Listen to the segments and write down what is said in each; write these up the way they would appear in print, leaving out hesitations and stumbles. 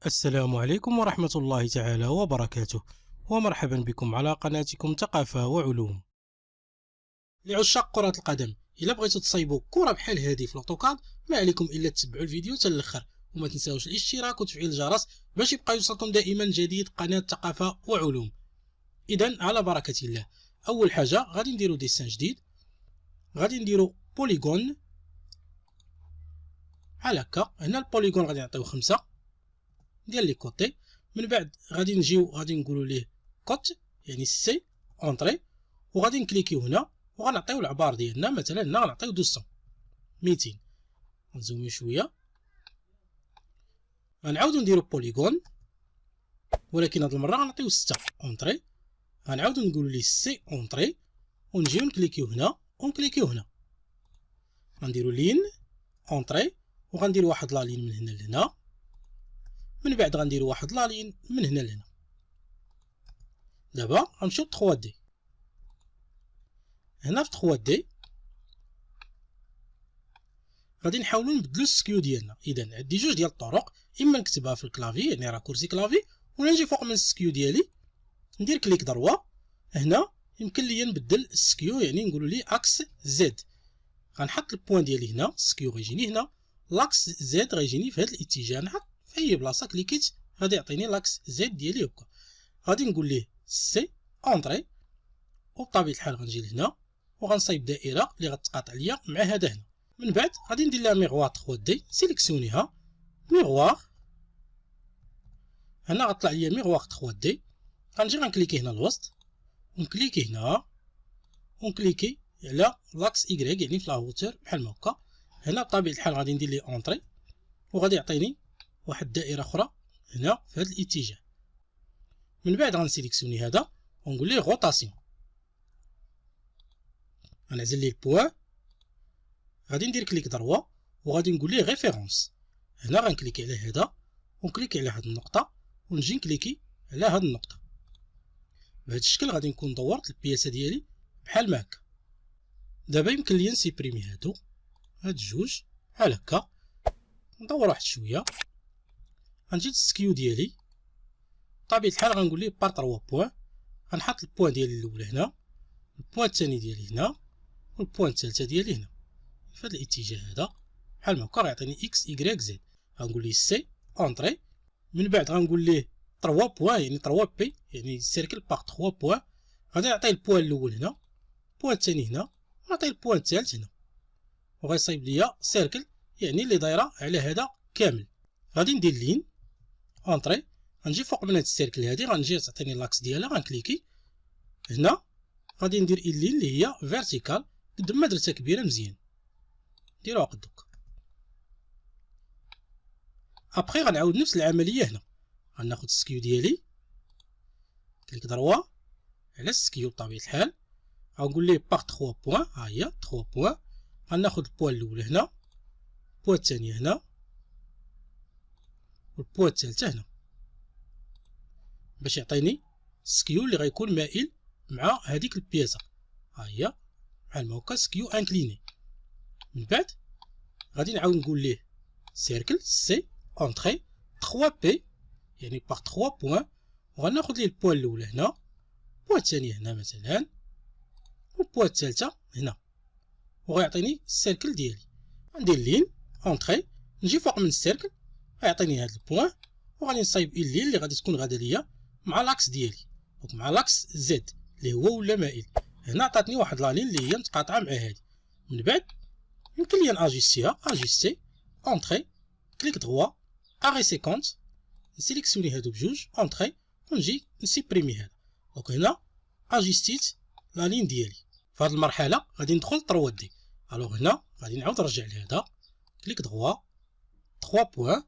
السلام عليكم ورحمة الله تعالى وبركاته، ومرحبا بكم على قناتكم ثقافة وعلوم. لعشاق كرة القدم، إلا بغيتو تصايبوا كرة بحال هذه في لوطوكاد ما عليكم إلا تتبعوا الفيديو حتى الآخر، وما تنساوش الاشتراك وتفعيل الجرس باش يبقى يوصلكم دائما جديد قناة ثقافة وعلوم. إذن على بركة الله، أول حاجة غادي نديرو ديسان جديد، غادي نديرو بوليغون بحال هكا. هنا البوليغون غادي نعطيو 5 ديال لي كوتي. من بعد غادي نجيو غادي نقولوا ليه كوت يعني سي اونطري، وغادي نكليكيو هنا وغنعطيو العبار ديالنا. مثلا هنا غنعطيو 200 نزوميو شويه، غنعاودو نديرو بوليغون ولكن هاد المره غنعطيو 6 اونطري. غنعاودو نقولوا ليه سي اونطري ونجيو نكليكيو هنا ونكليكيو هنا، غنديرو لين اونطري وغنديرو واحد لا لين من هنا لهنا. من بعد غنديرو واحد لا لين من هنا لهنا. دابا غنمشيو 3 دي. هنا في 3 دي غادي نحاولوا نبدلو السكيو ديالنا. اذا عندي جوج ديال الطرق، اما نكتبها في الكلافي يعني راه كرسي كلافي، ولا نجي فوق من السكيو ديالي ندير كليك دروا. هنا يمكن ليا نبدل السكيو يعني نقولوا ليه اكس زد. غنحط البوين ديالي هنا، السكيو غيجيني هنا، لاكس زد غيجيني في هذا الاتجاه. نحط في اي بلاصه كليكيت غادي يعطيني لاكس زد ديالي هكا. غادي نقول ليه سي اونطري، وبطبيعه الحال غنجي لهنا وغنصايب دائره اللي غتقاطع ليا مع هذا هنا. من بعد غادي ندير لها ميغوار 3 دي، سيليكسيونيها ميغوار. هنا غطلع ليا ميغوار 3 دي. غنجي غنكليكي هنا الوسط ونكليكي هنا ونكليكي على لاكس ايكغيك يعني في لا هوتور بحال هكا. هنا بطبيعه الحال غادي ندير ليه اونطري وغادي يعطيني واحد الدائره اخرى هنا في هذا الاتجاه. من بعد غنسيليكسيوني هذا ونقول ليه روتاسيون. غنعزل ليه البوان، غادي ندير كليك دروا وغادي نقول ليه ريفيرونس. هنا غنكليكي على هذا ونكليكي على هاد النقطه ونجي نكليكي على هاد النقطه. بهذا الشكل غادي نكون دورت البياسه ديالي بحال ما هكا. دابا يمكن ليا نسيبريمي هاد الجوج بحال هكا، ندور واحد شويه. غنجي للسكيو ديالي بطبيعه الحال غنقول ليه بار 3 بوان. غنحط البوان ديالي الاول هنا، البوان الثاني ديالي هنا، والبوان الثالثه ديالي هنا في هذا الاتجاه هذا بحال هكا. غيعطيني اكس ايكغيك زد. غنقول ليه سي اونطري. من بعد غنقول ليه 3 بوان يعني 3 بي يعني سيركل باغ 3 بوان. غادي نعطيه البوان الاول هنا، البوان الثاني هنا، ونعطيه البوان الثالث هنا، وغيصايب ليا سيركل يعني اللي دايره على هذا كامل. غادي ندير لين اونطري، غنجي فوق من هاد السيركل هادي، غنجي تعطيني لاكس ديالها، غنكليكي هنا. غادي ندير لين اللي هي فيرتيكال قد ما درتها كبيره مزيان، نديروها قد هكا. ابخي غنعاود نفس العمليه هنا. غناخد السكيو ديالي كليك دروا على السكيو بطبيعه الحال، غنقول ليه باغ 3 بوان. ها هي 3 بوان. غناخد البوان الاول هنا، البوان الثانيه هنا، والبوان الثالثه هنا، باش يعطيني السكيو اللي غيكون مائل مع هذيك البياسه. ها هي بحال هكا سكيو انكليني. من بعد غادي نعاود نقول ليه سيركل سي اونطري 3 بي يعني باغ 3 بوان. وغناخد ليه البوان الاولى هنا، البوان الثانيه هنا مثلا، والبوان الثالثه هنا، وغيعطيني السيركل ديالي. غندير لين اونطري، نجي فوق من السيركل غيعطيني هاد البوان، وغادي نصايب اللين اللي غادي تكون غادا ليا مع لاكس ديالي، دونك مع لاكس زد اللي هو ولا مائل. هنا عطاتني واحد لا لين اللي هي متقاطعه مع هادي. من بعد يمكن ليا ناجيستيها، اجيستي اونطري كليك دروا اري سيكونت، نسيليكسيوني هادو بجوج اونطري ونجي نسيبريمي هذا. دونك هنا اجيستيت لا لين ديالي. في هذه المرحله غادي ندخل 3 دي. الوغ هنا غادي نعاود نرجع لهذا، كليك دروا 3 بوان،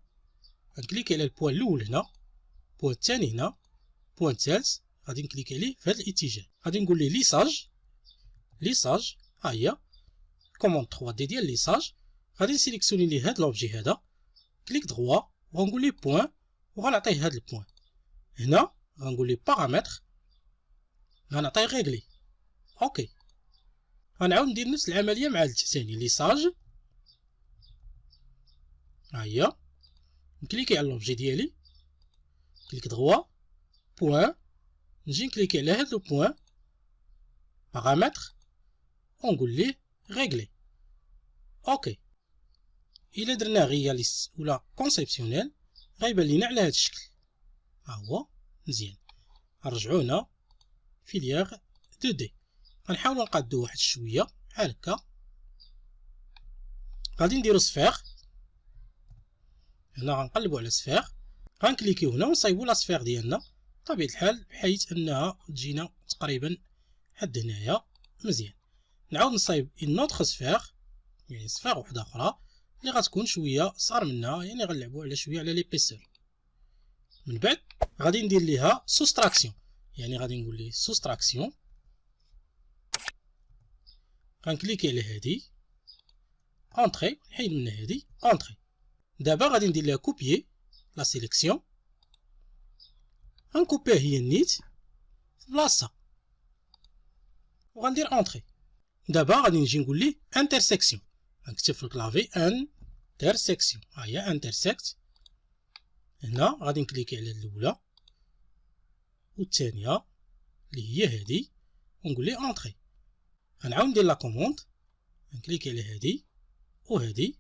غنكليكي على البوان الاول هنا، البوان الثاني هنا، البوان الثالث غادي نكليكي عليه في هذا الاتجاه. غادي نقول ليه ليساج. ها هي كوموند 3 دي ديال ليساج. غادي نسيليكسيوني ليه هاد لوبجي هذا، كليك دروا وغنقول ليه بوان، وغنعطيه هاد البوان. هنا غنقول ليه بارامتر، غنعطيه ريغلي اوكي. غنعاود ندير نفس العمليه مع الثاني ليساج. ها هي نكليكي على لوبجي ديالي، كليك دروا بوين، نجي نكليكي على هاد لو بوين بارامتر ونقول ليه ريغلي. اوكي، الا درناه رياليست ولا كونسيبسيونيل غيبان لينا على هاد الشكل. ها هو مزيان. نرجعو هنا فيليير 2 دي، غنحاولو نقادو واحد شويه بحال هكا. غادي نديرو صفيغ، هنا غنقلبو على صفيغ، غنكليكيو هنا ونصايبو لا صفيغ ديالنا بطبيعة الحال بحيث انها تجينا تقريبا حد هنايا. مزيان. نعاود نصايب اون اوتر صفيغ، يعني صفيغ وحده اخرى اللي غتكون شويه صغر منها، يعني غنلعبو على شويه على ليبيسور. من بعد غادي ندير ليها سوستراكسيون، يعني غادي نقول ليه سوستراكسيون، غنكليكي على هادي اونطري، نحيد من هادي اونطري. دابا غادي ندير ليها كوبيي لا سيليكسيون، غنكوبيها هي نيت في بلاصتها وغندير اونطري. دابا غادي نجي نقول ليه انترسيكسيون، غنكتب في الكلافي انترسيكسيون. ها هي انترسيكت. هنا غادي نكليكي على الاولى والثانيه اللي هي هادي ونقول ليه اونطري. غنعاود ندير لا كوموند، نكليكي على هادي وهادي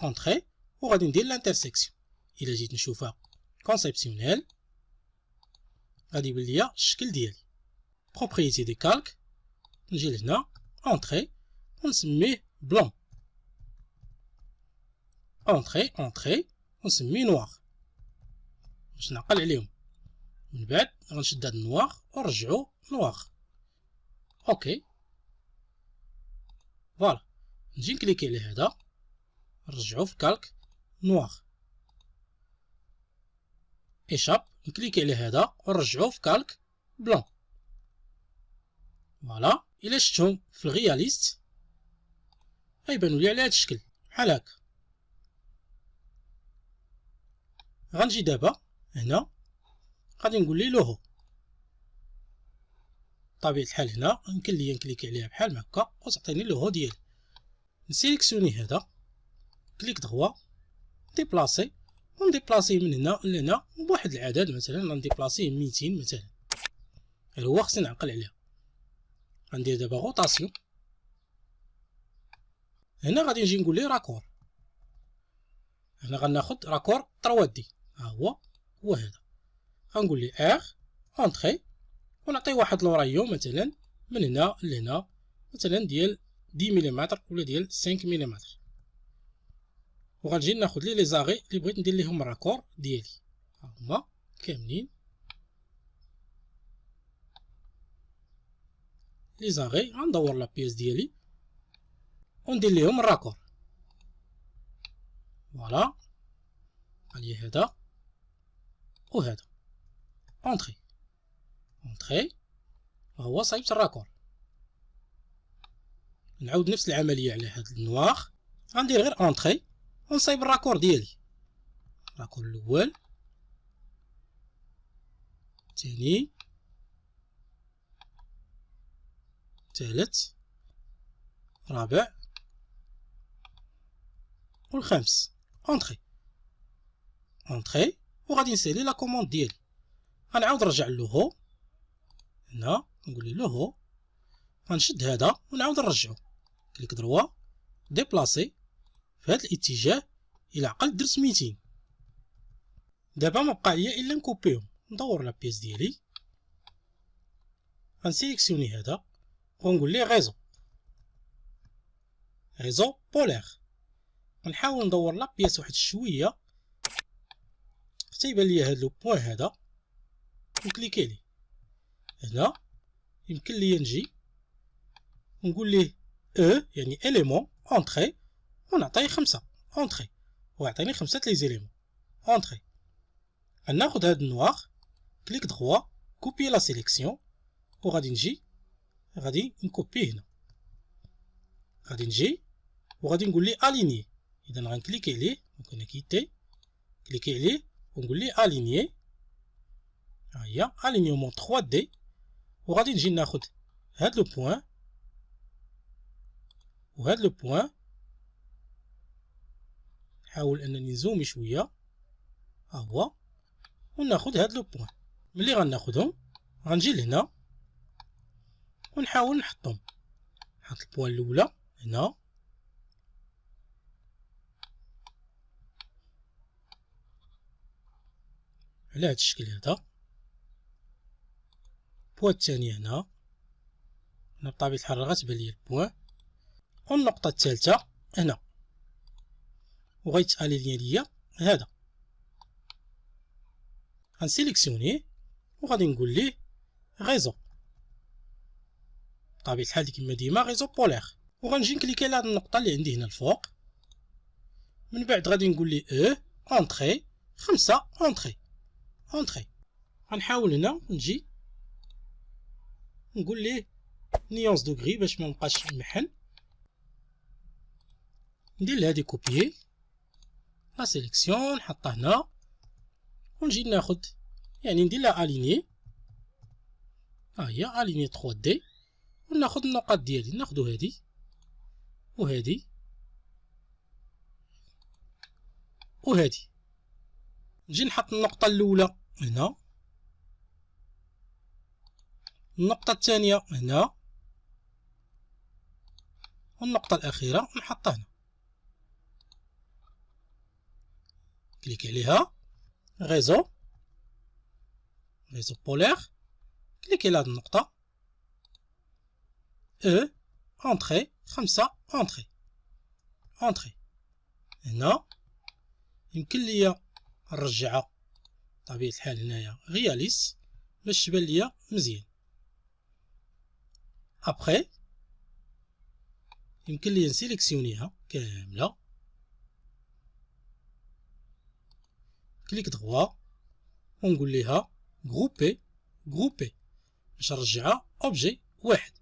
اونطري وغادي ندير لانترسيكسيون. الا جيت نشوفها كونسيبسيونيل غادي يبان ليا الشكل ديالي. بروبريتي دي كالك، نجي لهنا اونطري ونسميه بلون، اونطري ونسميه نوار باش نعقل عليهم. من بعد غنشد هاد النوار ونرجعو نوار. اوكي فوالا. نجي نكليكي على هذا نرجعو في كالك نوار. ايشاب، نكليكي على هذا ونرجعو في كالك بلون. فوالا. الا شفتهم في الرياليست غيبانو لي على هاد الشكل بحال هكا. غنجي دابا هنا غادي نقول ليه لوهو. بطبيعة الحال هنا يمكن ليا نكليكي عليها بحال هكا وتعطيني لوهو ديالي. نسيليكسيوني هذا، كليك دغوا، ديبلاسي، ونديبلاسيه من هنا لهنا بواحد العدد، مثلا غنديبلاسيه 200 مثلا. غير هو خصني نعقل عليها. غندير دابا روطاسيون، هنا غادي نجي نقول ليه راكور. هنا غناخد راكور 3 دي، ها هو هذا. غنقول ليه ار اونطري ونعطيه واحد لورايون مثلا من هنا لهنا، مثلا ديال 10 ملم ولا ديال 5 ملم. وغنجي ناخد لي زاغي اللي بغيت ندير ليهم الراكور ديالي، ها هما كاملين لي زاغي. غندور لا بيس ديالي وندير ليهم الراكور. فوالا. غادي هذا وهذا اونطري هو صايبت الراكور. نعاود نفس العمليه على هاد النوار، غندير غير اونطري ونصايب الراكور ديالي. الراكور الاول، الثاني، الثالث، الرابع والخامس. اونطري وغادي نسالي لا كوموند ديالي. غنعاود نرجع للوهو، هنا نقول ليه لوهو، غنشد هذا ونعاود نرجعو. كليك دروا، ديبلاسي في هذا الاتجاه الى عقل درت 200. دابا ما بقى ليا الا نكوبيهم. ندور لا بيس ديالي، غنسيليكسيوني هذا ونقول ليه ريزو بولير. غنحاول ندور لا بيس واحد شويه حتى يبان ليا هاد لو بوين هذا ونكليكي عليه. هنا يمكن ليا نجي ونقول ليه يعني اليمون اونطري ونعطيه 5 اونطري ويعطيني 5 لي زيليمون اونطري. غناخد هاد النوار، كليك دغوا، كوبي لا سيليكسيون وغادي نجي غادي نكوبيه هنا. غادي نجي وغادي نقول ليه اليني. اذا غنكليكي عليه ممكن كيتي، كليكي عليه ونقول ليه اليني. ها هي الينيومون 3 دي. وغادي نجي ناخد هاد لو بوين وهاد لو بوين، نحاول انني نزومي شويه، ها هو وناخد هاد لو بوين. ملي غناخدهم غنجي لهنا ونحاول نحطهم. نحط البوين الاولى هنا، على هاد الشكل هذا. البوين الثانية هنا بطبيعة الحال غتبان ليا البوين، والنقطة الثالثة هنا، وغيتالي ليا هذا. غنسيليكسيونيه وغادي نقول ليه ريزو، بطبيعة الحال كيما ديما ريزو بولير. وغنجي نكليكي على هاد النقطة اللي عندي هنا الفوق. من بعد غادي نقول ليه اونطري 5 اونطري. غنحاول هنا نجي نقول ليه نيونس دوغري باش ما نبقاش محن. ندير لهادي كوبيي لا سيليكسيون نحطها هنا، ونجي ناخد يعني ندير لها اليني. ها هي اليني 3 دي، وناخد النقط ديالي. ناخدو هادي وهادي وهادي. نجي نحط النقطة الأولى هنا، النقطة الثانية هنا، والنقطة الأخيرة نحطها هنا. كليكي عليها ريزو بولير، كليكي على هاد النقطة اونطري 5 اونطري. هنا يمكن ليا نرجعها بطبيعة الحال هنايا غياليس باش تبان ليا مزيان. ابخي يمكن ليا نسيليكسيونيها كاملة، كليك دغوا ونقول ليها جروبي باش نرجعها اوبجي واحد.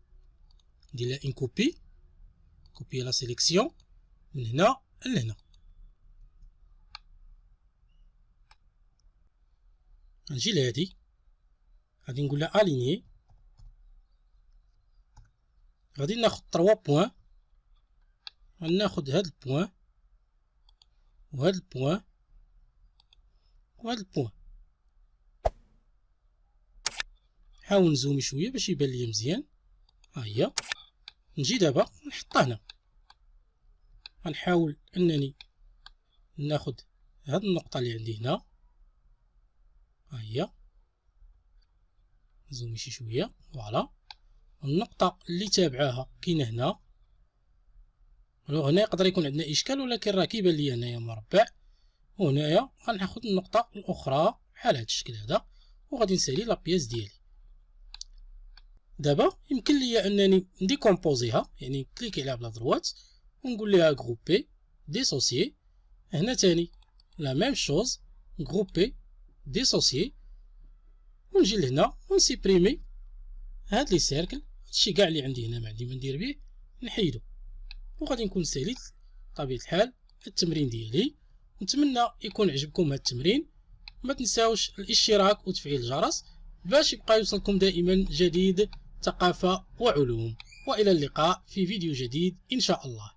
ندير لها ان كوبي لا سيليكسيون من هنا لهنا. غنجي لهادي غادي نقول لها اليني، غادي ناخد 3 بوين. غناخد هاد البوين وهاد البوين وهاد البوين. نحاول نزومي شويه باش يبان ليا مزيان. ها هي. نجي دابا نحطها هنا. غنحاول انني ناخد هاد النقطه اللي عندي هنا. ها هي. نزومي شي شويه فوالا. النقطه اللي تابعاها كاينه هنا. هنا يقدر يكون عندنا اشكال، ولكن راه كيبان ليا هنايا مربع. وهنايا غناخد النقطه الاخرى بحال هاد الشكل هذا، وغادي نسالي لا بياس ديالي. دابا يمكن ليا انني نديكومبوزيها، يعني كليكي عليها بلا دروات ونقول ليها جروبي ديسوسيي. هنا تاني لا ميم شوز جروبي ديسوسيي، ونجي لهنا ونسيبريمي هاد لي سيركل. هادشي كاع اللي عندي هنا ما عندي ما ندير به، نحيدو. وغادي نكون ساليت بطبيعة الحال التمرين ديالي. نتمنى يكون عجبكم هاد التمرين. ما تنساوش الاشتراك وتفعيل الجرس باش يبقى يوصلكم دائما جديد ثقافة وعلوم. وإلى اللقاء في فيديو جديد إن شاء الله.